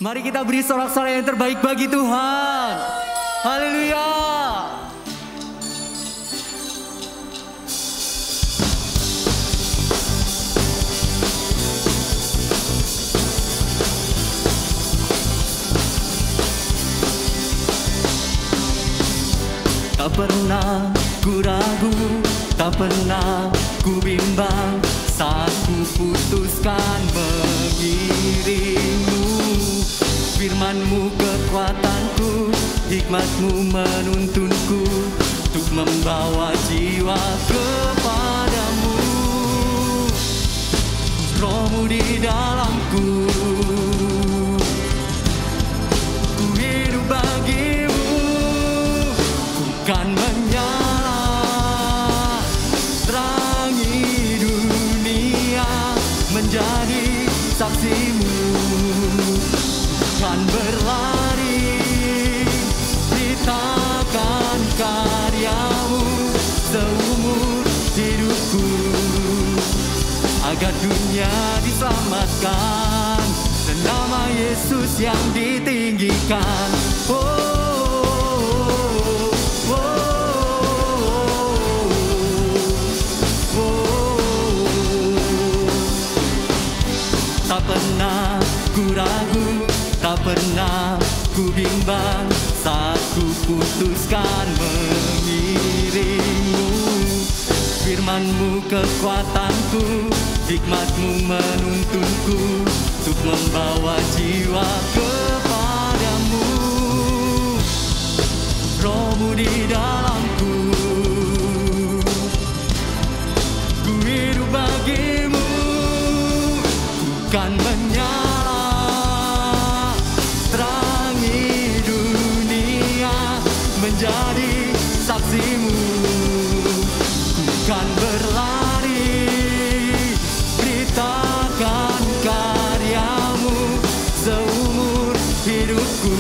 Mari kita beri sorak-sorai yang terbaik bagi Tuhan. Haleluya. Tak pernah ku ragu, tak pernah ku bimbang saat ku putuskan mengiringmu. Firman-Mu kekuatanku, hikmat-Mu menuntunku untuk membawa jiwa kepadamu. Roh-Mu di dalamku, ku hidup bagimu, ku kan menyala, terangi dunia, menjadi saksimu. Kan berlari, beritakan karya-Mu seumur hidupku, agar dunia diselamatkan dan nama Yesus yang ditinggikan. Tak pernah ku ragu, tak pernah ku bimbang saat ku putuskan mengiringmu. Firman-Mu kekuatanku, hikmat-Mu menuntunku untuk membawa jiwa kepadamu. Roh-Mu di dalamku, ku hidup bagimu, ku kan menyala, terangi dunia, menjadi saksimu. Ku kan berlari, beritakan karya-Mu seumur hidupku,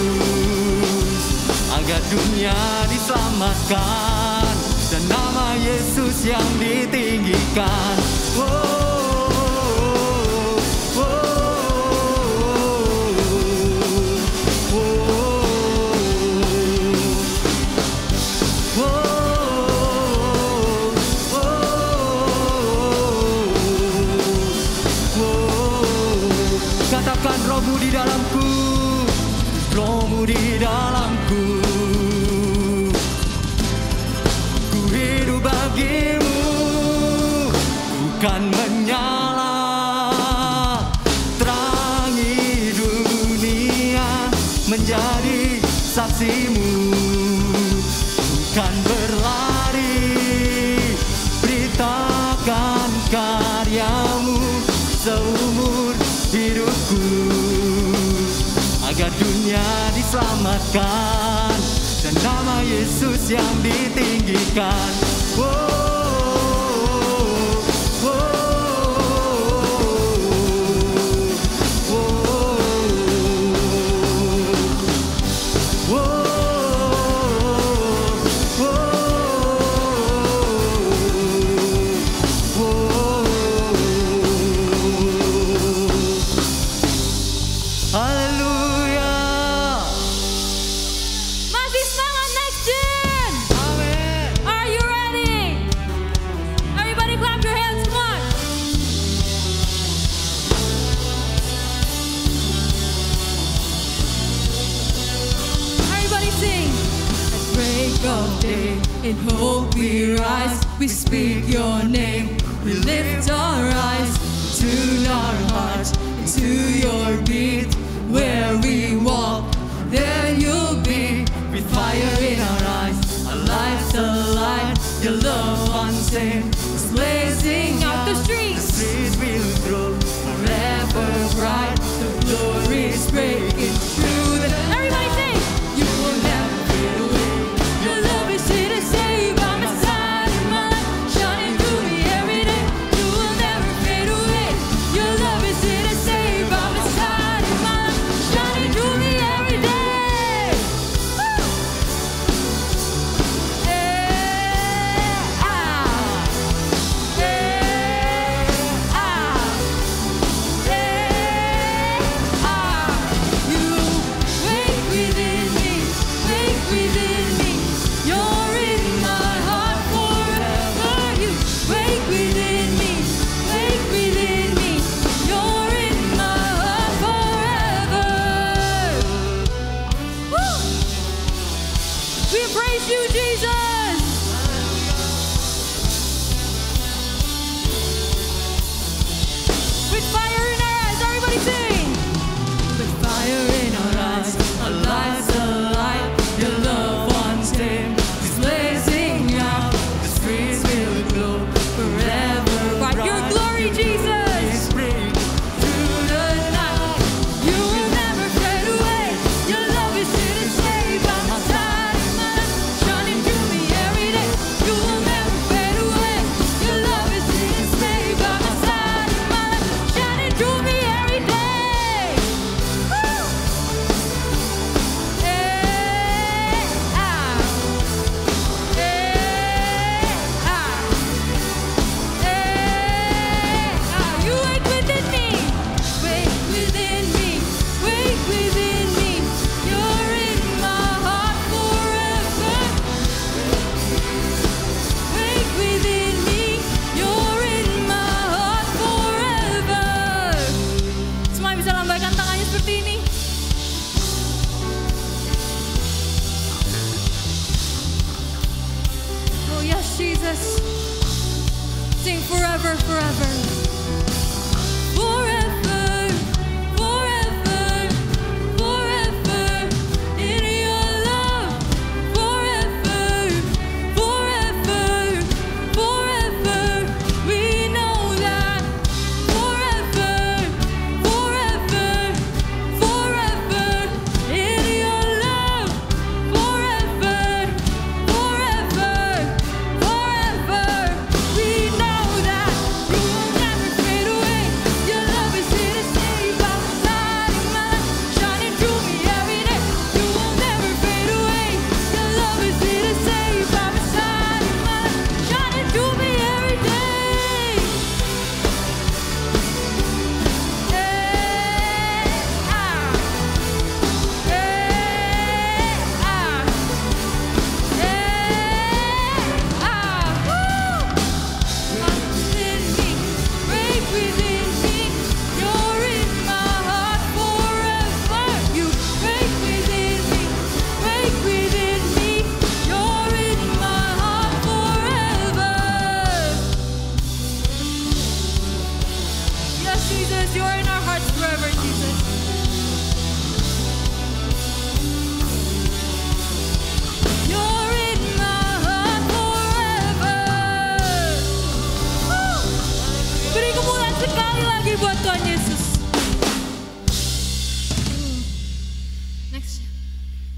agar dunia diselamatkan dan nama Yesus yang ditinggikan. Katakan Roh-Mu di dalamku, Roh-Mu di dalamku, ku hidup bagimu, ku kan menyala, terangi dunia, menjadi saksimu. Ku kan berlari, beritakan karya-Mu seumur hidupku, agar dunia diselamatkan dan nama Yesus yang ditinggikan. In hope we rise, we speak your name, we lift our eyes, tune our hearts to your beat. Where we walk, there you'll be, with fire in our eyes, our lives alive, your love unstained, is blazing out the streets. The streets will grow Forever bright, the glory is breaking through. Everybody sing! You will never fade away. Your love is here to stay by my side in my life, shining through me every day. You will never fade away. Your love is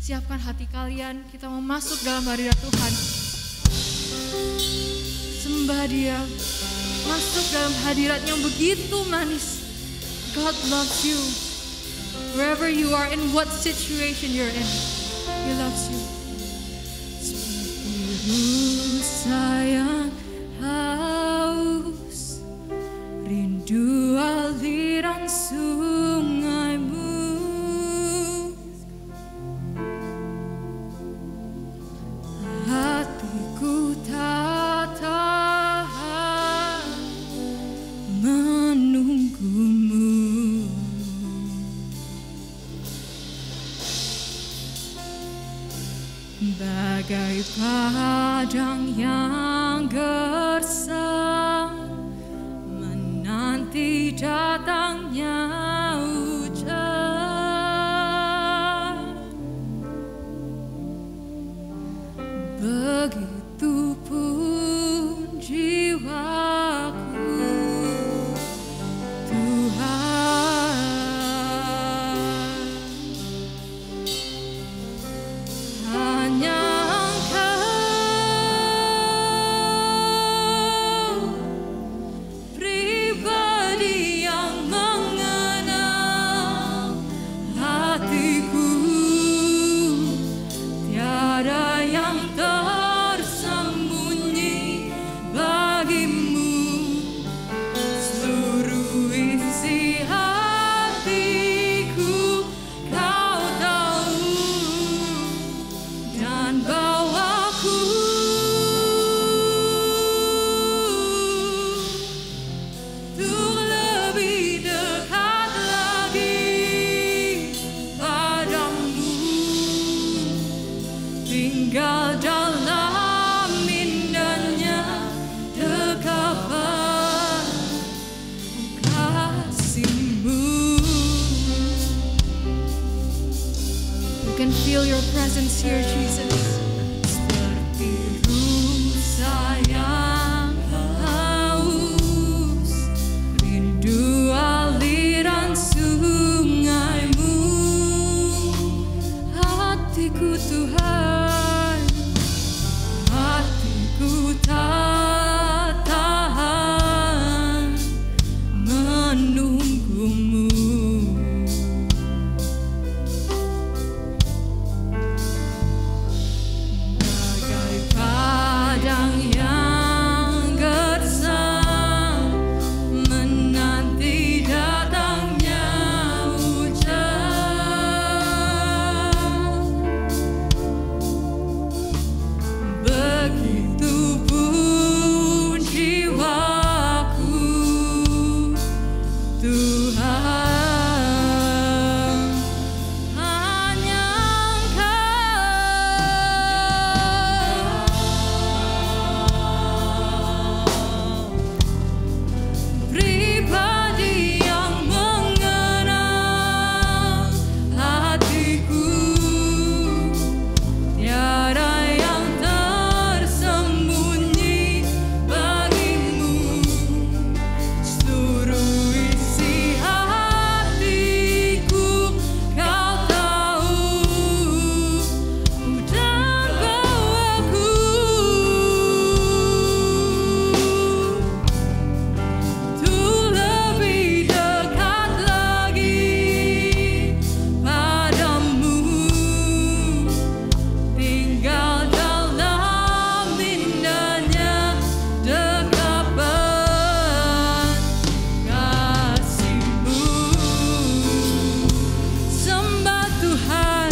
Siapkan hati kalian, kita mau masuk dalam hadirat Tuhan. Sembah Dia, masuk dalam hadirat yang begitu manis. God loves you. Wherever you are, in what situation you're in, He loves you. Spiritu sayang haus, rindu aliran sungaimu. Hatiku tak tahan menunggumu. Bagai padang yang gersang menanti datangnya hujan, begitupun jiwaku, Tuhan. Hanya Engkau, pribadi yang mengenal hatiku, tiada yang tersembunyi bagimu. Seluruh isi hatiku Kau tahu, dan bawaku untuk lebih dekat lagi padamu, tinggal dalam indahnya dekapan kasih-Mu. You can feel your presence here, Jesus. Seperti rusa yang haus, rindu aliran sungaimu. Hatiku Tuhan, hatiku tak tahan menunggumu. Bagai padang yang gersang menanti datangnya hujan, begitupun jiwaku, Tuhan. Hanya Engkau, pribadi yang mengenal hatiku, tiada yang tersembunyi bagimu. Seluruh isi hatiku Kau tahu, dan bawaku untuk lebih dekat lagi padamu, tinggal dalam indahnya dekapan kasih-Mu. Sembah Tuhan,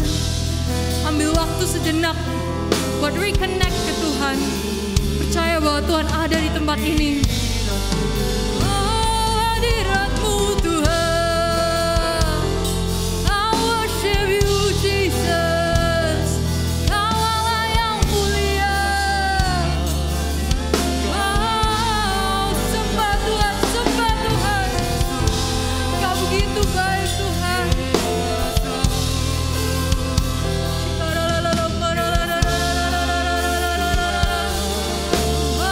ambil waktu sejenak buat reconnect ke Tuhan. Percaya bahwa Tuhan ada di tempat ini. Oh, hadirat-Mu Tuhan, I worship you Jesus. Kau Allah yang mulia. Oh, sembah Tuhan, sembah Tuhan. Kau begitu baik Tuhan. Oh,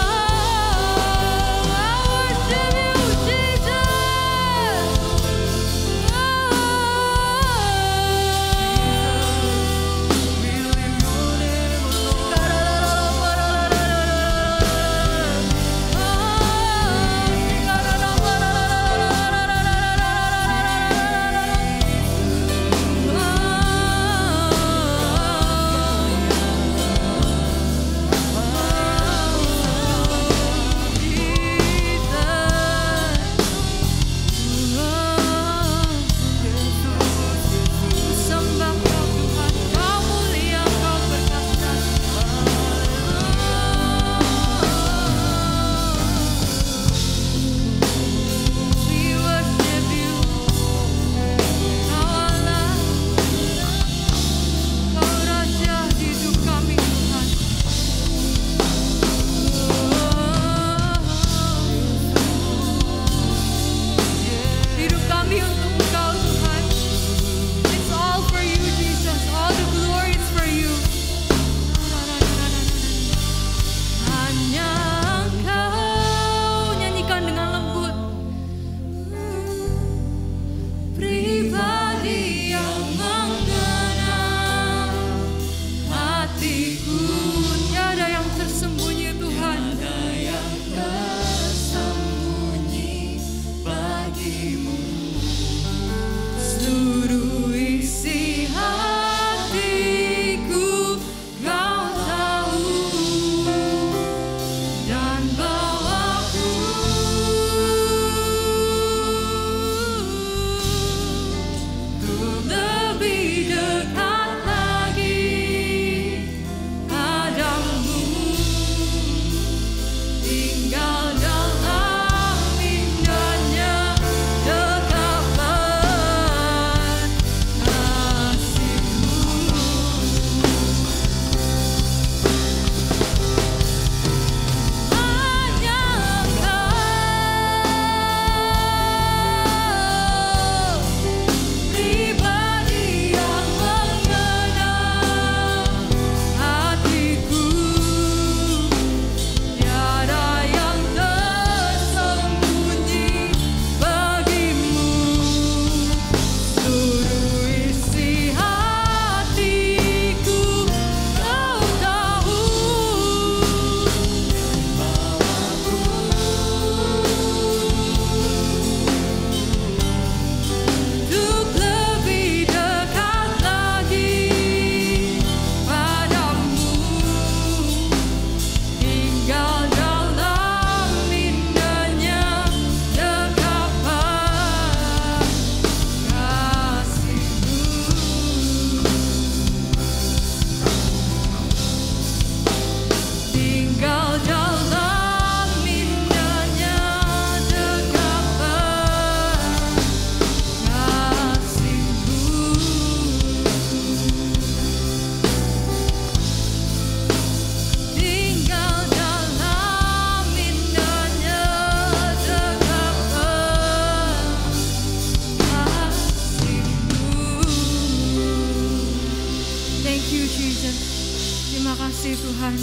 kasih Tuhan.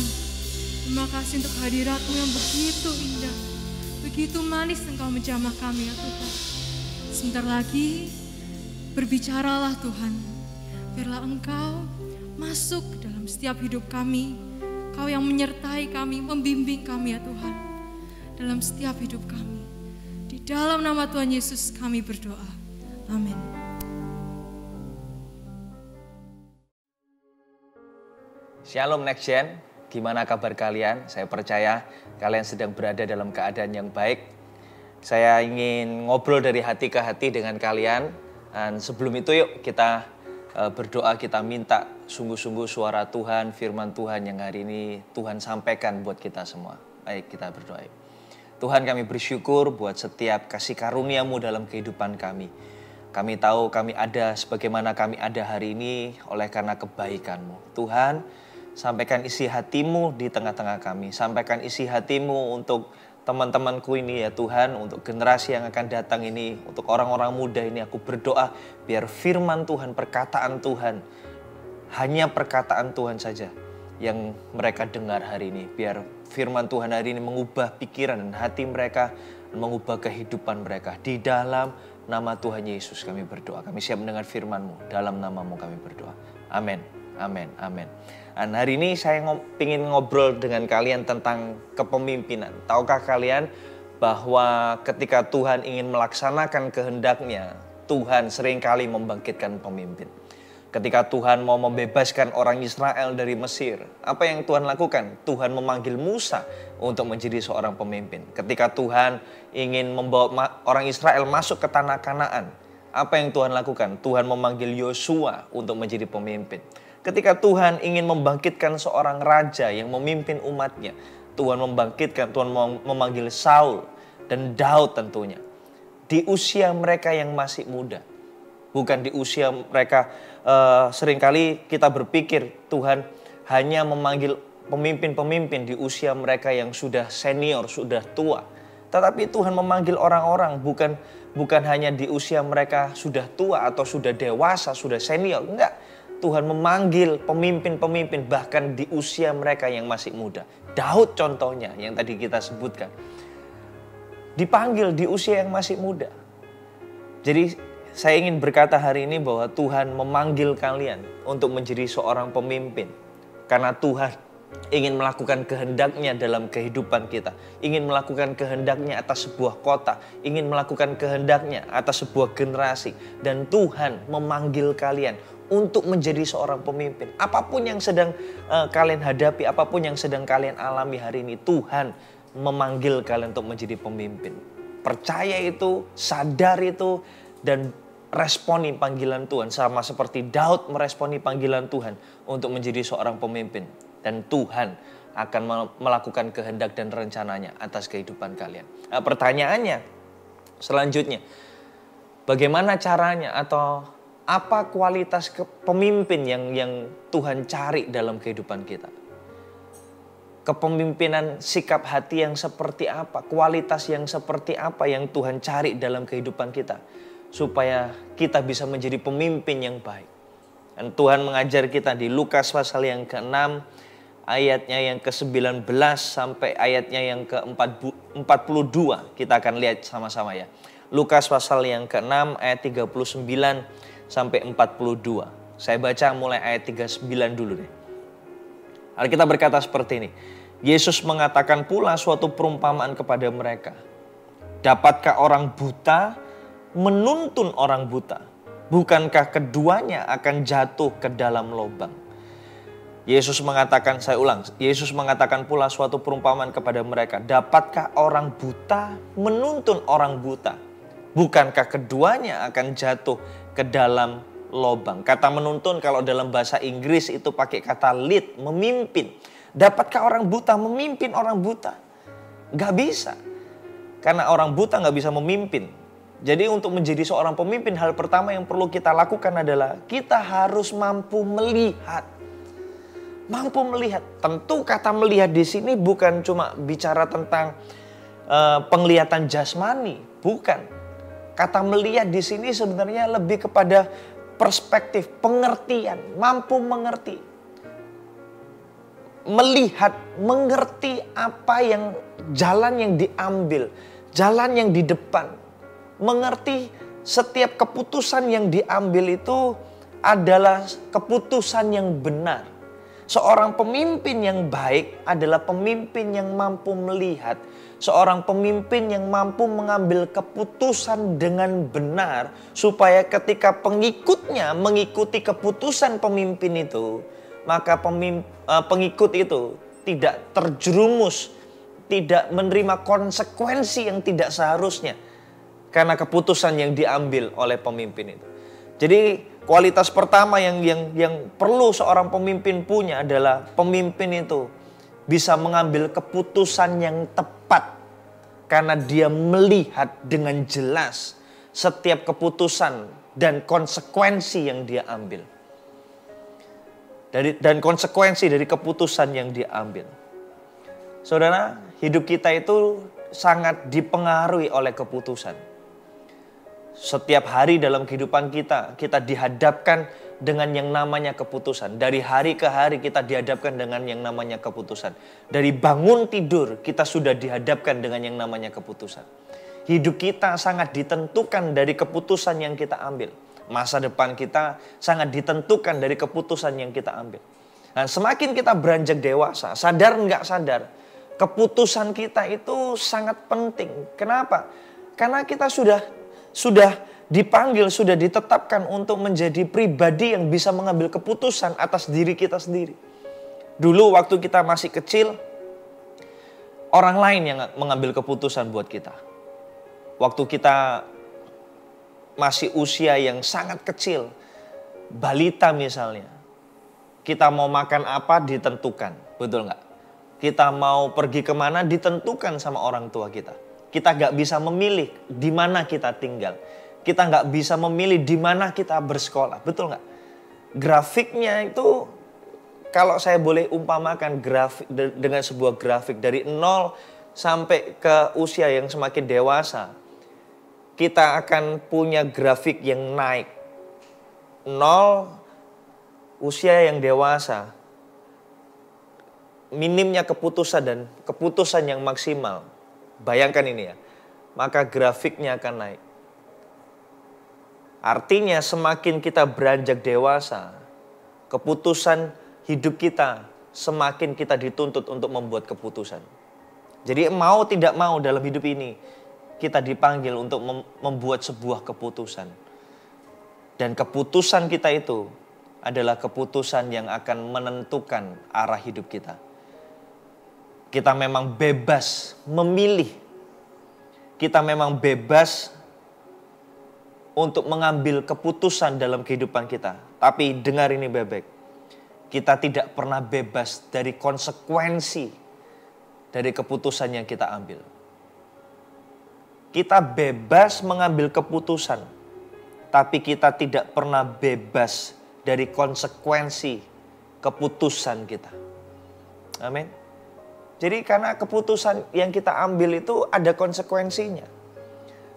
Terima kasih untuk hadirat-Mu yang begitu indah. Begitu manis Engkau menjamah kami ya Tuhan. Sebentar lagi berbicaralah Tuhan. Biarlah Engkau masuk dalam setiap hidup kami. Kau yang menyertai kami, membimbing kami ya Tuhan. Dalam setiap hidup kami. Di dalam nama Tuhan Yesus kami berdoa. Amin. Shalom Next Gen, gimana kabar kalian? Saya percaya kalian sedang berada dalam keadaan yang baik. Saya ingin ngobrol dari hati ke hati dengan kalian. Dan sebelum itu yuk kita berdoa, kita minta sungguh-sungguh suara Tuhan, firman Tuhan yang hari ini Tuhan sampaikan buat kita semua. Baik, kita berdoa. Tuhan, kami bersyukur buat setiap kasih karunia-Mu dalam kehidupan kami. Kami tahu kami ada sebagaimana kami ada hari ini oleh karena kebaikan-Mu. Tuhan, sampaikan isi hati-Mu di tengah-tengah kami. Sampaikan isi hati-Mu untuk teman-temanku ini ya Tuhan, untuk generasi yang akan datang ini, untuk orang-orang muda ini aku berdoa biar firman Tuhan, perkataan Tuhan, hanya perkataan Tuhan saja yang mereka dengar hari ini. Biar firman Tuhan hari ini mengubah pikiran dan hati mereka, mengubah kehidupan mereka. Di dalam nama Tuhan Yesus kami berdoa. Kami siap mendengar firman-Mu, dalam nama-Mu kami berdoa. Amin, amin, amin. Dan hari ini saya ingin ngobrol dengan kalian tentang kepemimpinan. Tahukah kalian bahwa ketika Tuhan ingin melaksanakan kehendak-Nya, Tuhan seringkali membangkitkan pemimpin. Ketika Tuhan mau membebaskan orang Israel dari Mesir, apa yang Tuhan lakukan? Tuhan memanggil Musa untuk menjadi seorang pemimpin. Ketika Tuhan ingin membawa orang Israel masuk ke tanah Kanaan, apa yang Tuhan lakukan? Tuhan memanggil Yosua untuk menjadi pemimpin. Ketika Tuhan ingin membangkitkan seorang raja yang memimpin umatnya, Tuhan memanggil Saul dan Daud tentunya. Di usia mereka yang masih muda. Bukan di usia mereka, seringkali kita berpikir Tuhan hanya memanggil pemimpin-pemimpin di usia mereka yang sudah senior, sudah tua. Tetapi Tuhan memanggil orang-orang bukan hanya di usia mereka sudah tua atau sudah dewasa, sudah senior. Enggak. Tuhan memanggil pemimpin-pemimpin bahkan di usia mereka yang masih muda. Daud contohnya yang tadi kita sebutkan. Dipanggil di usia yang masih muda. Jadi saya ingin berkata hari ini bahwa Tuhan memanggil kalian untuk menjadi seorang pemimpin. Karena Tuhan ingin melakukan kehendak-Nya dalam kehidupan kita. Ingin melakukan kehendak-Nya atas sebuah kota. Ingin melakukan kehendak-Nya atas sebuah generasi. Dan Tuhan memanggil kalian untuk menjadi seorang pemimpin. Apapun yang sedang kalian hadapi, apapun yang sedang kalian alami hari ini, Tuhan memanggil kalian untuk menjadi pemimpin. Percaya itu, sadar itu, dan responi panggilan Tuhan. Sama seperti Daud meresponi panggilan Tuhan untuk menjadi seorang pemimpin. Dan Tuhan akan melakukan kehendak dan rencananya atas kehidupan kalian. Nah, pertanyaannya selanjutnya, bagaimana caranya atau apa kualitas pemimpin yang Tuhan cari dalam kehidupan kita? Kepemimpinan sikap hati yang seperti apa? Kualitas yang seperti apa yang Tuhan cari dalam kehidupan kita? Supaya kita bisa menjadi pemimpin yang baik. Dan Tuhan mengajar kita di Lukas pasal yang ke-6, ayatnya yang ke-19 sampai ayatnya yang ke-42. Kita akan lihat sama-sama ya. Lukas pasal yang ke-6 ayat 39 sampai 42. Saya baca mulai ayat 39 dulu deh. Alkitab berkata seperti ini. Yesus mengatakan pula suatu perumpamaan kepada mereka. Dapatkah orang buta menuntun orang buta? Bukankah keduanya akan jatuh ke dalam lubang? Yesus mengatakan, saya ulang. Yesus mengatakan pula suatu perumpamaan kepada mereka. Dapatkah orang buta menuntun orang buta? Bukankah keduanya akan jatuh ke dalam lubang? Kata menuntun kalau dalam bahasa Inggris itu pakai kata lead, memimpin. Dapatkah orang buta memimpin orang buta? Gak bisa. Karena orang buta gak bisa memimpin. Jadi untuk menjadi seorang pemimpin, hal pertama yang perlu kita lakukan adalah kita harus mampu melihat. Mampu melihat. Tentu kata melihat di sini bukan cuma bicara tentang penglihatan jasmani, bukan. Kata melihat di sini sebenarnya lebih kepada perspektif, pengertian, mampu mengerti. melihat, mengerti apa yang jalan yang diambil, jalan yang di depan. Mengerti setiap keputusan yang diambil itu adalah keputusan yang benar. Seorang pemimpin yang baik adalah pemimpin yang mampu melihat. Seorang pemimpin yang mampu mengambil keputusan dengan benar. Supaya ketika pengikutnya mengikuti keputusan pemimpin itu, maka pengikut itu tidak terjerumus, tidak menerima konsekuensi yang tidak seharusnya karena keputusan yang diambil oleh pemimpin itu. Jadi kualitas pertama yang perlu seorang pemimpin punya adalah pemimpin itu bisa mengambil keputusan yang tepat karena dia melihat dengan jelas setiap keputusan dan konsekuensi yang dia ambil. Dan konsekuensi dari keputusan yang diambil. Saudara, hidup kita itu sangat dipengaruhi oleh keputusan. Setiap hari dalam kehidupan kita dihadapkan dengan yang namanya keputusan. Dari hari ke hari kita dihadapkan dengan yang namanya keputusan. Dari bangun tidur kita sudah dihadapkan dengan yang namanya keputusan. Hidup kita sangat ditentukan dari keputusan yang kita ambil. Masa depan kita sangat ditentukan dari keputusan yang kita ambil. Nah, semakin kita beranjak dewasa, sadar nggak sadar, keputusan kita itu sangat penting. Kenapa? Karena kita sudah dipanggil, sudah ditetapkan untuk menjadi pribadi yang bisa mengambil keputusan atas diri kita sendiri. Dulu waktu kita masih kecil, orang lain yang mengambil keputusan buat kita. Waktu kita masih usia yang sangat kecil, balita misalnya, kita mau makan apa ditentukan, betul nggak? Kita mau pergi kemana ditentukan sama orang tua kita. Kita nggak bisa memilih di mana kita tinggal. Kita nggak bisa memilih di mana kita bersekolah, betul nggak? Grafiknya itu, kalau saya boleh umpamakan grafik dengan sebuah grafik dari 0 sampai ke usia yang semakin dewasa, kita akan punya grafik yang naik. 0, usia yang dewasa, minimnya keputusan dan keputusan yang maksimal. Bayangkan ini ya, maka grafiknya akan naik. Artinya semakin kita beranjak dewasa, keputusan hidup kita semakin kita dituntut untuk membuat keputusan. Jadi mau tidak mau dalam hidup ini, kita dipanggil untuk membuat sebuah keputusan. Dan keputusan kita itu adalah keputusan yang akan menentukan arah hidup kita. Kita memang bebas memilih. Kita memang bebas untuk mengambil keputusan dalam kehidupan kita. Tapi dengar ini bebek, kita tidak pernah bebas dari konsekuensi dari keputusan yang kita ambil. Kita bebas mengambil keputusan, tapi kita tidak pernah bebas dari konsekuensi keputusan kita. Amin. Jadi karena keputusan yang kita ambil itu ada konsekuensinya.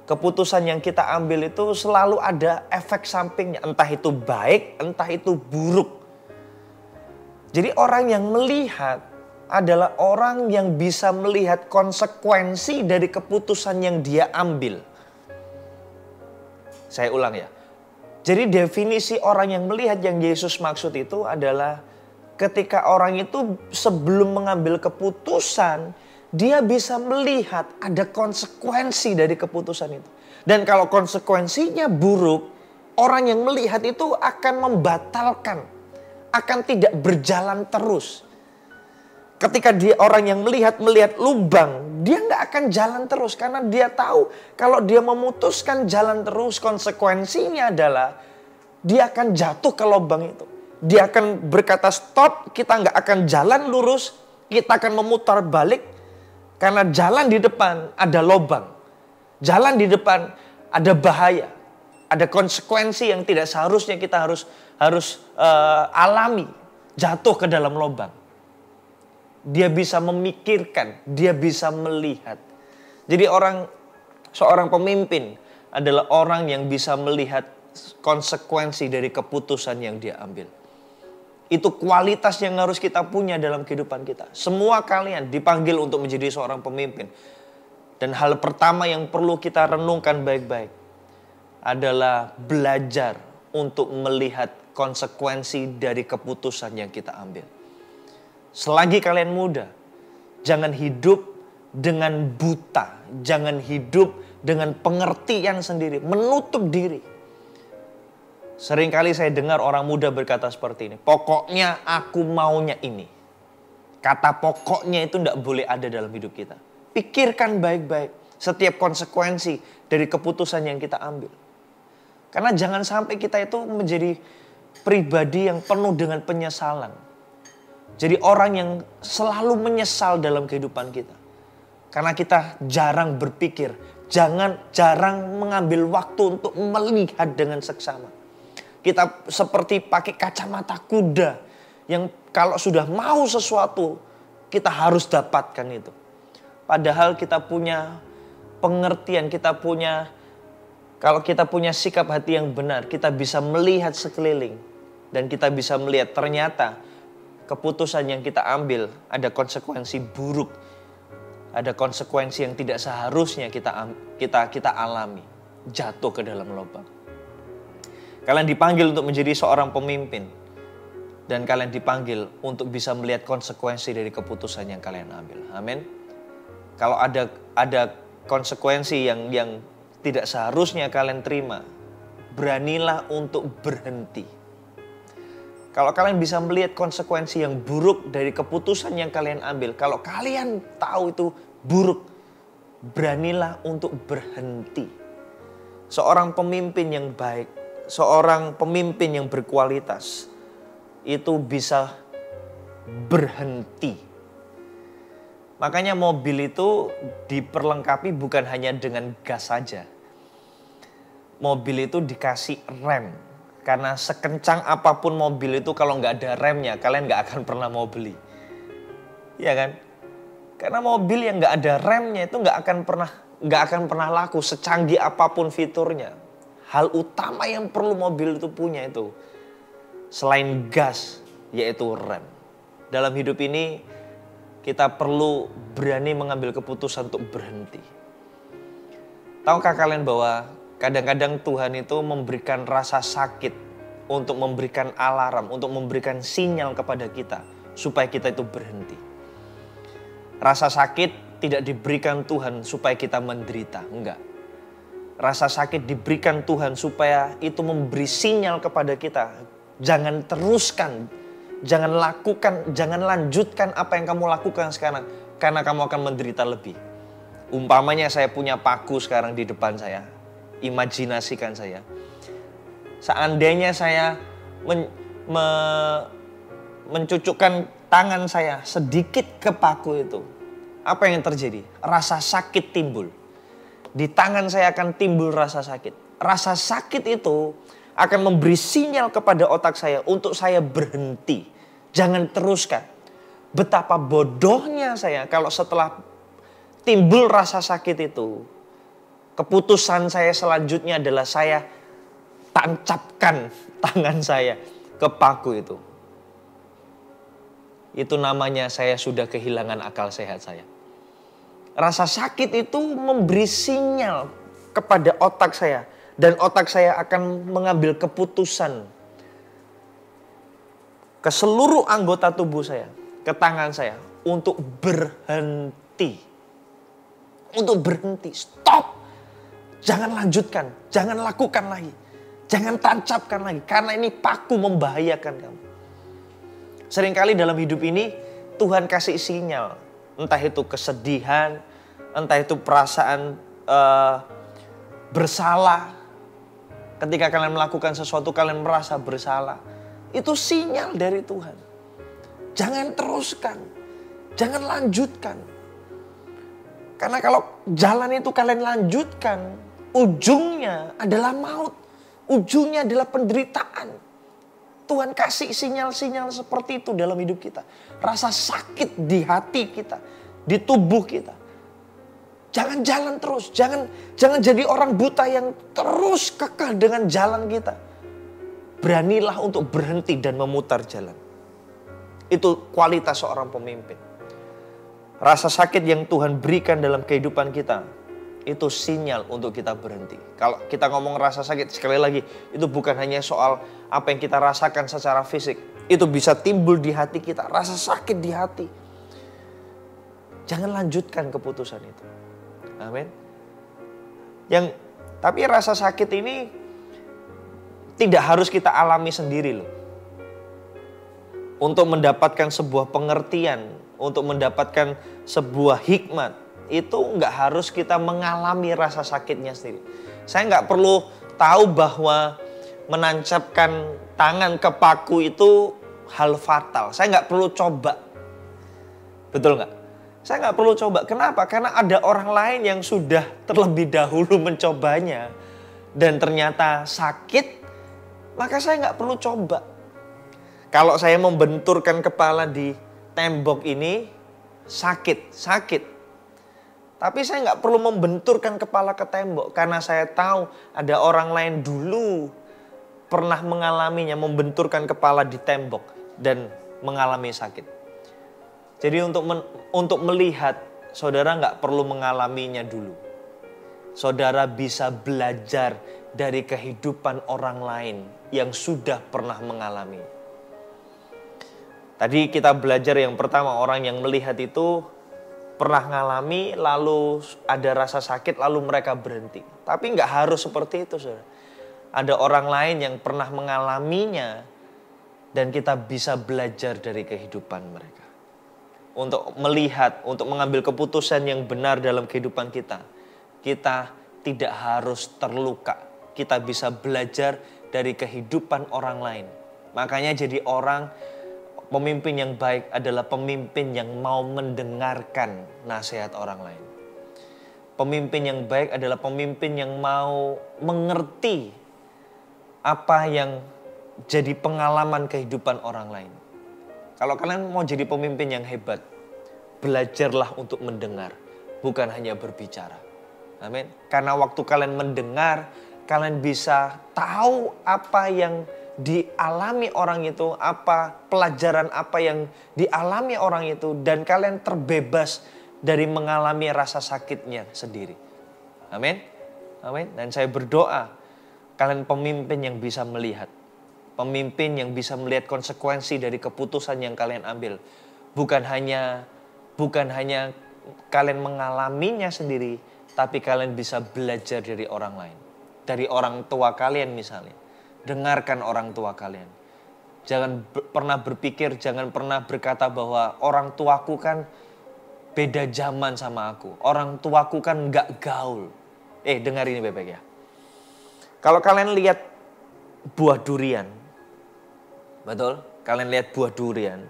Keputusan yang kita ambil itu selalu ada efek sampingnya. Entah itu baik, entah itu buruk. Jadi orang yang melihat adalah orang yang bisa melihat konsekuensi dari keputusan yang dia ambil. Saya ulang ya. Jadi definisi orang yang melihat yang Yesus maksud itu adalah ketika orang itu sebelum mengambil keputusan, dia bisa melihat ada konsekuensi dari keputusan itu. Dan kalau konsekuensinya buruk, orang yang melihat itu akan membatalkan, akan tidak berjalan terus. Ketika orang yang melihat lubang, dia nggak akan jalan terus. Karena dia tahu kalau dia memutuskan jalan terus, konsekuensinya adalah dia akan jatuh ke lubang itu. Dia akan berkata stop, kita nggak akan jalan lurus, kita akan memutar balik. Karena jalan di depan ada lubang. Jalan di depan ada bahaya. Ada konsekuensi yang tidak seharusnya kita harus alami. Jatuh ke dalam lubang. Dia bisa memikirkan, dia bisa melihat. Jadi seorang pemimpin adalah orang yang bisa melihat konsekuensi dari keputusan yang dia ambil. Itu kualitas yang harus kita punya dalam kehidupan kita. Semua kalian dipanggil untuk menjadi seorang pemimpin. Dan hal pertama yang perlu kita renungkan baik-baik adalah belajar untuk melihat konsekuensi dari keputusan yang kita ambil. Selagi kalian muda, jangan hidup dengan buta, jangan hidup dengan pengertian sendiri, menutup diri. Seringkali saya dengar orang muda berkata seperti ini, pokoknya aku maunya ini. Kata pokoknya itu tidak boleh ada dalam hidup kita. Pikirkan baik-baik setiap konsekuensi dari keputusan yang kita ambil. Karena jangan sampai kita itu menjadi pribadi yang penuh dengan penyesalan. Jadi orang yang selalu menyesal dalam kehidupan kita. Karena kita jarang berpikir, jarang mengambil waktu untuk melihat dengan seksama. Kita seperti pakai kacamata kuda yang kalau sudah mau sesuatu kita harus dapatkan itu. Padahal kita punya pengertian, kalau kita punya sikap hati yang benar, kita bisa melihat sekeliling. Dan kita bisa melihat ternyata keputusan yang kita ambil ada konsekuensi buruk. Ada konsekuensi yang tidak seharusnya kita alami. Jatuh ke dalam lubang. Kalian dipanggil untuk menjadi seorang pemimpin. Dan kalian dipanggil untuk bisa melihat konsekuensi dari keputusan yang kalian ambil. Amin. Kalau ada konsekuensi yang tidak seharusnya kalian terima, beranilah untuk berhenti. Kalau kalian bisa melihat konsekuensi yang buruk dari keputusan yang kalian ambil, kalau kalian tahu itu buruk, beranilah untuk berhenti. Seorang pemimpin yang baik, seorang pemimpin yang berkualitas, itu bisa berhenti. Makanya mobil itu diperlengkapi bukan hanya dengan gas saja. Mobil itu dikasih rem. Karena sekencang apapun mobil itu kalau nggak ada remnya, kalian nggak akan pernah mau beli. Iya kan? Karena mobil yang nggak ada remnya itu nggak akan pernah laku secanggih apapun fiturnya. Hal utama yang perlu mobil itu punya itu selain gas, yaitu rem. Dalam hidup ini kita perlu berani mengambil keputusan untuk berhenti. Tahukah kalian bahwa kadang-kadang Tuhan itu memberikan rasa sakit untuk memberikan alarm, untuk memberikan sinyal kepada kita supaya kita itu berhenti. Rasa sakit tidak diberikan Tuhan supaya kita menderita, enggak. Rasa sakit diberikan Tuhan supaya itu memberi sinyal kepada kita. Jangan teruskan. Jangan lakukan, jangan lanjutkan apa yang kamu lakukan sekarang. Karena kamu akan menderita lebih. Umpamanya saya punya paku sekarang di depan saya. Imajinasikan saya. Seandainya saya mencucukkan tangan saya sedikit ke paku itu. Apa yang terjadi? Rasa sakit timbul. Di tangan saya akan timbul rasa sakit. Rasa sakit itu akan memberi sinyal kepada otak saya untuk saya berhenti. Jangan teruskan. Betapa bodohnya saya kalau setelah timbul rasa sakit itu, keputusan saya selanjutnya adalah saya tancapkan tangan saya ke paku itu. Itu namanya saya sudah kehilangan akal sehat saya. Rasa sakit itu memberi sinyal kepada otak saya. Dan otak saya akan mengambil keputusan ke seluruh anggota tubuh saya, ke tangan saya, untuk berhenti. Untuk berhenti, stop. Jangan lanjutkan, jangan lakukan lagi. Jangan tancapkan lagi, karena ini paku membahayakan kamu. Seringkali dalam hidup ini, Tuhan kasih sinyal. Entah itu kesedihan, entah itu perasaan bersalah. Ketika kalian melakukan sesuatu, kalian merasa bersalah. Itu sinyal dari Tuhan. Jangan teruskan. Jangan lanjutkan. Karena kalau jalan itu kalian lanjutkan, ujungnya adalah maut. Ujungnya adalah penderitaan. Tuhan kasih sinyal-sinyal seperti itu dalam hidup kita. Rasa sakit di hati kita, di tubuh kita. Jangan jalan terus, jangan jadi orang buta yang terus kekeh dengan jalan kita. Beranilah untuk berhenti dan memutar jalan. Itu kualitas seorang pemimpin. Rasa sakit yang Tuhan berikan dalam kehidupan kita, itu sinyal untuk kita berhenti. Kalau kita ngomong rasa sakit, sekali lagi, itu bukan hanya soal apa yang kita rasakan secara fisik. Itu bisa timbul di hati kita, rasa sakit di hati. Jangan lanjutkan keputusan itu. Amin. Tapi rasa sakit ini tidak harus kita alami sendiri loh. Untuk mendapatkan sebuah pengertian, untuk mendapatkan sebuah hikmat, itu nggak harus kita mengalami rasa sakitnya sendiri. Saya nggak perlu tahu bahwa menancapkan tangan ke paku itu hal fatal. Saya nggak perlu coba. Betul nggak? Saya nggak perlu coba. Kenapa? Karena ada orang lain yang sudah terlebih dahulu mencobanya dan ternyata sakit, maka saya nggak perlu coba. Kalau saya membenturkan kepala di tembok ini, sakit. Tapi saya nggak perlu membenturkan kepala ke tembok karena saya tahu ada orang lain dulu pernah mengalaminya, membenturkan kepala di tembok dan mengalami sakit. Jadi untuk melihat, saudara nggak perlu mengalaminya dulu. Saudara bisa belajar dari kehidupan orang lain yang sudah pernah mengalami. Tadi kita belajar yang pertama, orang yang melihat itu pernah ngalami, lalu ada rasa sakit, lalu mereka berhenti. Tapi nggak harus seperti itu, saudara. Ada orang lain yang pernah mengalaminya dan kita bisa belajar dari kehidupan mereka. Untuk melihat, untuk mengambil keputusan yang benar dalam kehidupan kita. Kita tidak harus terluka. Kita bisa belajar dari kehidupan orang lain. Makanya jadi pemimpin yang baik adalah pemimpin yang mau mendengarkan nasihat orang lain. Pemimpin yang baik adalah pemimpin yang mau mengerti apa yang jadi pengalaman kehidupan orang lain. Kalau kalian mau jadi pemimpin yang hebat, belajarlah untuk mendengar, bukan hanya berbicara. Amin. Karena waktu kalian mendengar, kalian bisa tahu apa yang dialami orang itu, pelajaran apa yang dialami orang itu, dan kalian terbebas dari mengalami rasa sakitnya sendiri. Amin. Amin. Dan saya berdoa kalian pemimpin yang bisa melihat, pemimpin yang bisa melihat konsekuensi dari keputusan yang kalian ambil. Bukan hanya kalian mengalaminya sendiri, tapi kalian bisa belajar dari orang lain, dari orang tua kalian misalnya. Dengarkan orang tua kalian. Jangan pernah berpikir, jangan pernah berkata bahwa orang tuaku kan beda zaman sama aku. Orang tuaku kan gak gaul. Dengar ini baik-baik ya. Kalau kalian lihat buah durian, betul? Kalian lihat buah durian.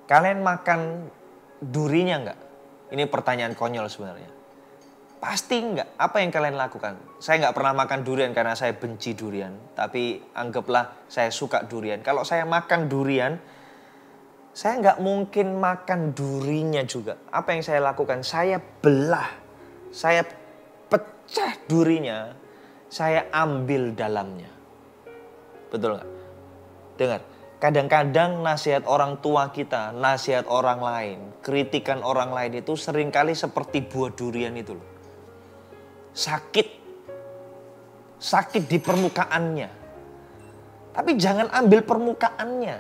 Kalian makan durinya enggak? Ini pertanyaan konyol sebenarnya. Pasti enggak. Apa yang kalian lakukan? Saya enggak pernah makan durian karena saya benci durian. Tapi anggaplah saya suka durian. Kalau saya makan durian, saya enggak mungkin makan durinya juga. Apa yang saya lakukan? Saya belah. Saya pecah durinya. Saya ambil dalamnya. Betul enggak? Dengar. Kadang-kadang nasihat orang tua kita, nasihat orang lain, kritikan orang lain itu seringkali seperti buah durian itu loh. Sakit di permukaannya. Tapi jangan ambil permukaannya.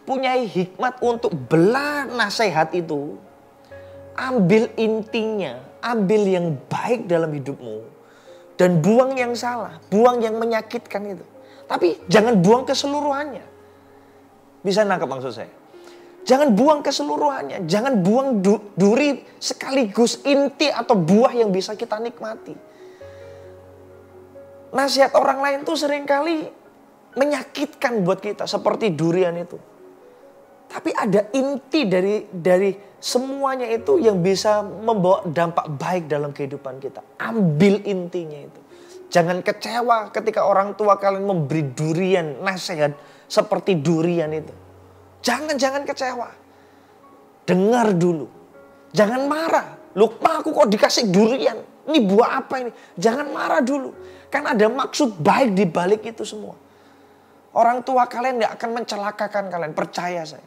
Punyai hikmat untuk belah nasihat itu. Ambil intinya, ambil yang baik dalam hidupmu. Dan buang yang salah, buang yang menyakitkan itu. Tapi jangan buang keseluruhannya. Bisa nangkep maksud saya? Jangan buang keseluruhannya. Jangan buang duri sekaligus inti atau buah yang bisa kita nikmati. Nasihat orang lain tuh seringkali menyakitkan buat kita. Seperti durian itu. Tapi ada inti dari semuanya itu yang bisa membawa dampak baik dalam kehidupan kita. Ambil intinya itu. Jangan kecewa ketika orang tua kalian memberi durian, nasihat seperti durian itu. Jangan kecewa. Dengar dulu. Jangan marah. Loh, aku kok dikasih durian? Ini buah apa ini? Jangan marah dulu. Kan ada maksud baik di balik itu semua. Orang tua kalian gak akan mencelakakan kalian, percaya saya.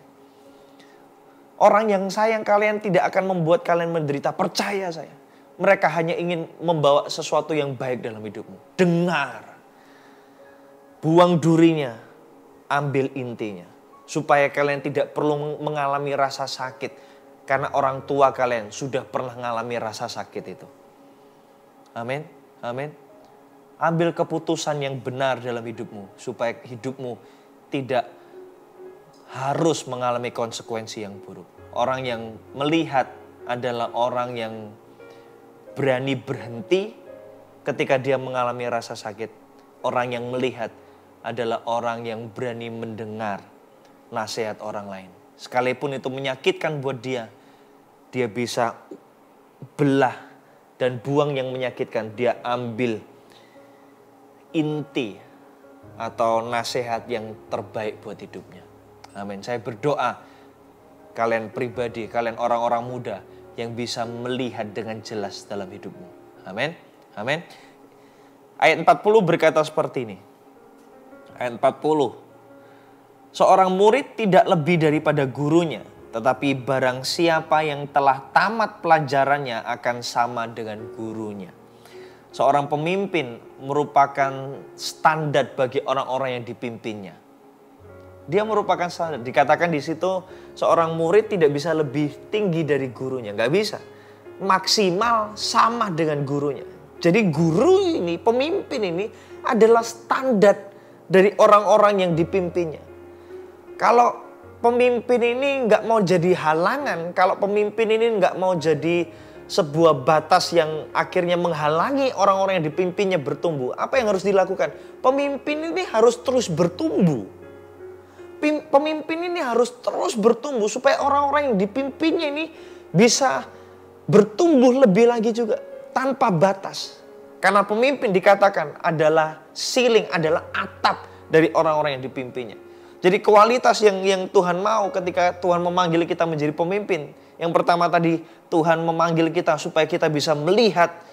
Orang yang sayang kalian tidak akan membuat kalian menderita, percaya saya. Mereka hanya ingin membawa sesuatu yang baik dalam hidupmu. Dengar. Buang durinya, ambil intinya. Supaya kalian tidak perlu mengalami rasa sakit. Karena orang tua kalian sudah pernah mengalami rasa sakit itu. Amin, amin. Ambil keputusan yang benar dalam hidupmu. Supaya hidupmu tidak harus mengalami konsekuensi yang buruk. Orang yang melihat adalah orang yang berani berhenti ketika dia mengalami rasa sakit. Orang yang melihat adalah orang yang berani mendengar nasihat orang lain. Sekalipun itu menyakitkan buat dia, dia bisa belah dan buang yang menyakitkan. Dia ambil inti atau nasihat yang terbaik buat hidupnya. Amin. Saya berdoa kalian pribadi, kalian orang-orang muda yang bisa melihat dengan jelas dalam hidupmu. Amin. Amin. Ayat 40 berkata seperti ini. Ayat 40. Seorang murid tidak lebih daripada gurunya, tetapi barang siapa yang telah tamat pelajarannya akan sama dengan gurunya. Seorang pemimpin merupakan standar bagi orang-orang yang dipimpinnya. Dia merupakan standar. Dikatakan di situ seorang murid tidak bisa lebih tinggi dari gurunya. Nggak bisa. Maksimal sama dengan gurunya. Jadi guru ini, pemimpin ini adalah standar dari orang-orang yang dipimpinnya. Kalau pemimpin ini nggak mau jadi halangan, kalau pemimpin ini nggak mau jadi sebuah batas yang akhirnya menghalangi orang-orang yang dipimpinnya bertumbuh, apa yang harus dilakukan? Pemimpin ini harus terus bertumbuh. Pemimpin ini harus terus bertumbuh supaya orang-orang yang dipimpinnya ini bisa bertumbuh lebih lagi juga tanpa batas. Karena pemimpin dikatakan adalah ceiling, adalah atap dari orang-orang yang dipimpinnya. Jadi kualitas yang Tuhan mau ketika Tuhan memanggil kita menjadi pemimpin. Yang pertama tadi, Tuhan memanggil kita supaya kita bisa melihat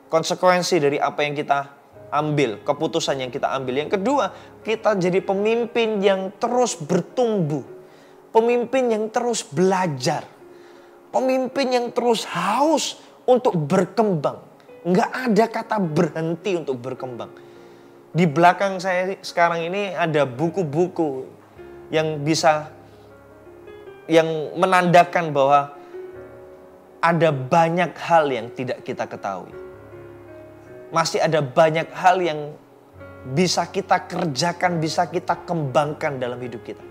konsekuensi dari apa yang kita ambil, keputusan yang kita ambil. Yang kedua, kita jadi pemimpin yang terus bertumbuh. Pemimpin yang terus belajar. Pemimpin yang terus haus untuk berkembang. Nggak ada kata berhenti untuk berkembang. Di belakang saya sekarang ini ada buku-buku yang menandakan bahwa ada banyak hal yang tidak kita ketahui. Masih ada banyak hal yang bisa kita kerjakan, bisa kita kembangkan dalam hidup kita.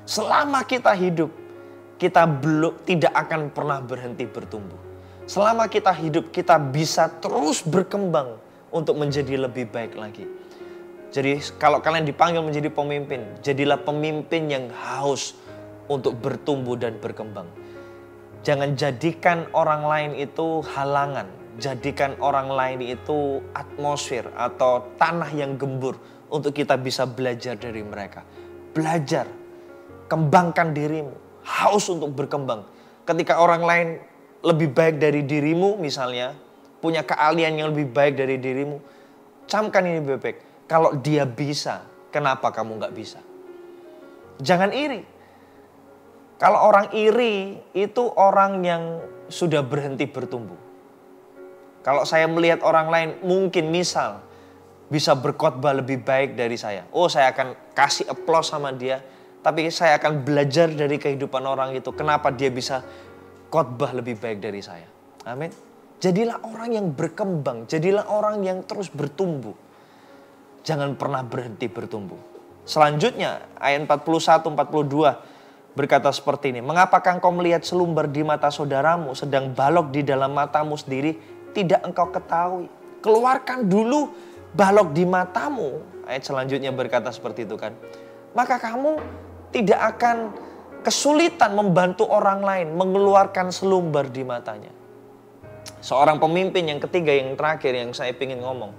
Selama kita hidup, kita tidak akan pernah berhenti bertumbuh. Selama kita hidup, kita bisa terus berkembang untuk menjadi lebih baik lagi. Jadi kalau kalian dipanggil menjadi pemimpin, jadilah pemimpin yang haus untuk bertumbuh dan berkembang. Jangan jadikan orang lain itu halangan. Jadikan orang lain itu atmosfer atau tanah yang gembur untuk kita bisa belajar dari mereka. Belajar, kembangkan dirimu, haus untuk berkembang. Ketika orang lain lebih baik dari dirimu misalnya, punya keahlian yang lebih baik dari dirimu, camkan ini bebek. Kalau dia bisa, kenapa kamu nggak bisa? Jangan iri. Kalau orang iri, itu orang yang sudah berhenti bertumbuh. Kalau saya melihat orang lain, mungkin misal, bisa berkhotbah lebih baik dari saya. Oh, saya akan kasih applause sama dia. Tapi saya akan belajar dari kehidupan orang itu. Kenapa dia bisa khotbah lebih baik dari saya. Amin. Jadilah orang yang berkembang. Jadilah orang yang terus bertumbuh. Jangan pernah berhenti bertumbuh. Selanjutnya ayat 41-42 berkata seperti ini. Mengapakah engkau melihat selumbar di mata saudaramu sedang balok di dalam matamu sendiri tidak engkau ketahui? Keluarkan dulu balok di matamu. Ayat selanjutnya berkata seperti itu kan. Maka kamu tidak akan kesulitan membantu orang lain mengeluarkan selumbar di matanya. Seorang pemimpin yang ketiga, yang terakhir yang saya ingin ngomong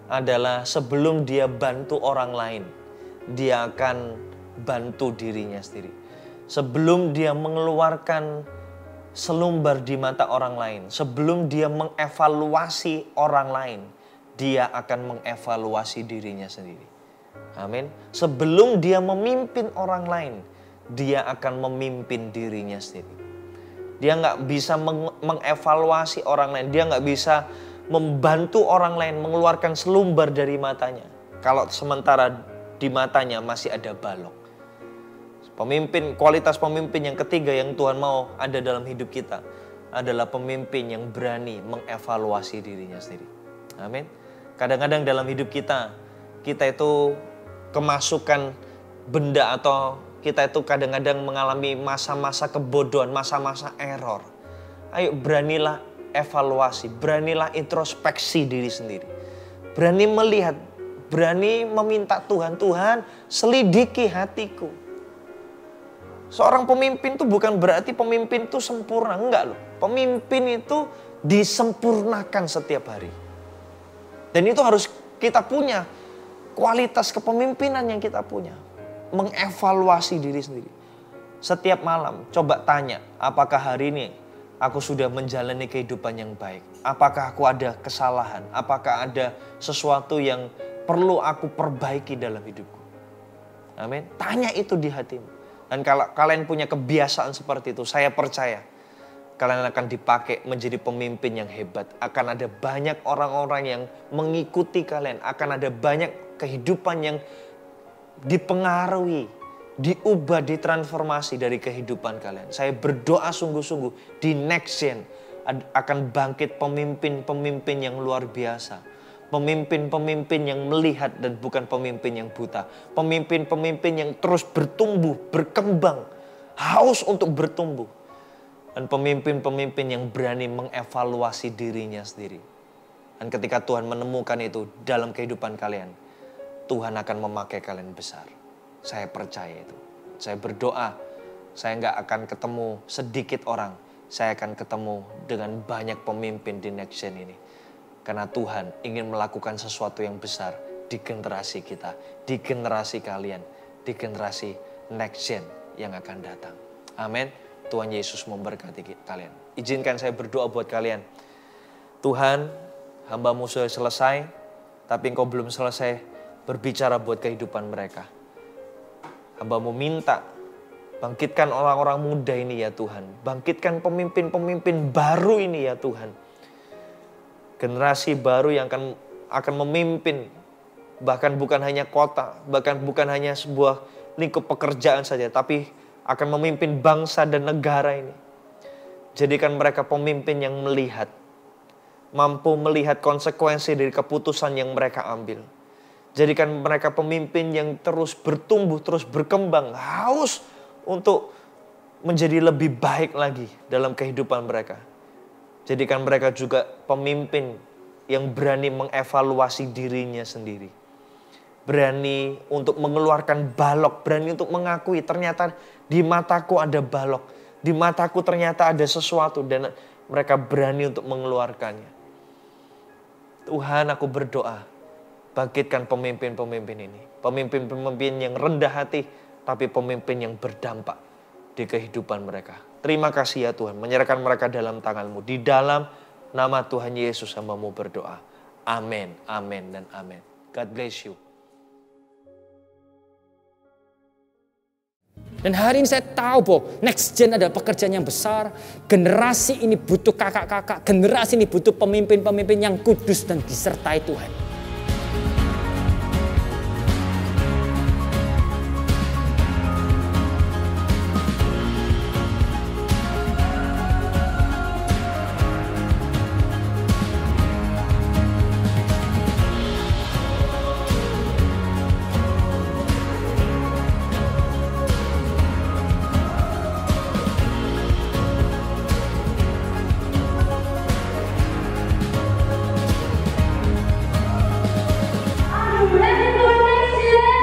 adalah sebelum dia bantu orang lain, dia akan bantu dirinya sendiri. Sebelum dia mengeluarkan selumbar di mata orang lain, sebelum dia mengevaluasi orang lain, dia akan mengevaluasi dirinya sendiri. Amin. Sebelum dia memimpin orang lain, dia akan memimpin dirinya sendiri. Dia nggak bisa mengevaluasi orang lain. Dia nggak bisa membantu orang lain mengeluarkan selumbar dari matanya, kalau sementara di matanya masih ada balok. Pemimpin, kualitas pemimpin yang ketiga yang Tuhan mau ada dalam hidup kita adalah pemimpin yang berani mengevaluasi dirinya sendiri. Amin. Kadang-kadang dalam hidup kita itu kemasukan benda, atau kita itu kadang-kadang mengalami masa-masa kebodohan, masa-masa error. Ayo beranilah evaluasi, beranilah introspeksi diri sendiri. Berani melihat, berani meminta Tuhan, Tuhan selidiki hatiku. Seorang pemimpin itu bukan berarti pemimpin itu sempurna, enggak loh. Pemimpin itu disempurnakan setiap hari. Dan itu harus kita punya. Kualitas kepemimpinan yang kita punya, mengevaluasi diri sendiri. Setiap malam coba tanya, apakah hari ini aku sudah menjalani kehidupan yang baik? Apakah aku ada kesalahan? Apakah ada sesuatu yang perlu aku perbaiki dalam hidupku? Amin. Tanya itu di hatimu. Dan kalau kalian punya kebiasaan seperti itu, saya percaya kalian akan dipakai menjadi pemimpin yang hebat. Akan ada banyak orang-orang yang mengikuti kalian. Akan ada banyak kehidupan yang dipengaruhi, diubah, ditransformasi dari kehidupan kalian. Saya berdoa sungguh-sungguh di next gen akan bangkit pemimpin-pemimpin yang luar biasa. Pemimpin-pemimpin yang melihat dan bukan pemimpin yang buta. Pemimpin-pemimpin yang terus bertumbuh, berkembang, haus untuk bertumbuh. Dan pemimpin-pemimpin yang berani mengevaluasi dirinya sendiri. Dan ketika Tuhan menemukan itu dalam kehidupan kalian, Tuhan akan memakai kalian besar. Saya percaya itu. Saya berdoa, saya nggak akan ketemu sedikit orang. Saya akan ketemu dengan banyak pemimpin di next gen ini. Karena Tuhan ingin melakukan sesuatu yang besar di generasi kita, di generasi kalian, di generasi next gen yang akan datang. Amin. Tuhan Yesus memberkati kalian. Izinkan saya berdoa buat kalian. Tuhan, hamba-Mu sudah selesai, tapi Engkau belum selesai berbicara buat kehidupan mereka. Hamba-Mu minta, bangkitkan orang-orang muda ini ya Tuhan. Bangkitkan pemimpin-pemimpin baru ini ya Tuhan. Generasi baru yang akan memimpin, bahkan bukan hanya kota, bahkan bukan hanya sebuah lingkup pekerjaan saja, tapi akan memimpin bangsa dan negara ini. Jadikan mereka pemimpin yang melihat, mampu melihat konsekuensi dari keputusan yang mereka ambil. Jadikan mereka pemimpin yang terus bertumbuh, terus berkembang, haus untuk menjadi lebih baik lagi dalam kehidupan mereka. Jadikan mereka juga pemimpin yang berani mengevaluasi dirinya sendiri. Berani untuk mengeluarkan balok, berani untuk mengakui ternyata di mataku ada balok. Di mataku ternyata ada sesuatu dan mereka berani untuk mengeluarkannya. Tuhan, aku berdoa, bangkitkan pemimpin-pemimpin ini. Pemimpin-pemimpin yang rendah hati, tapi pemimpin yang berdampak di kehidupan mereka. Terima kasih ya Tuhan, menyerahkan mereka dalam tangan-Mu. Di dalam nama Tuhan Yesus hamba-Mu berdoa. Amin, amin, dan amin. God bless you. Dan hari ini saya tahu bahwa next gen adalah pekerjaan yang besar. Generasi ini butuh kakak-kakak. Generasi ini butuh pemimpin-pemimpin yang kudus dan disertai Tuhan. Ready for next year?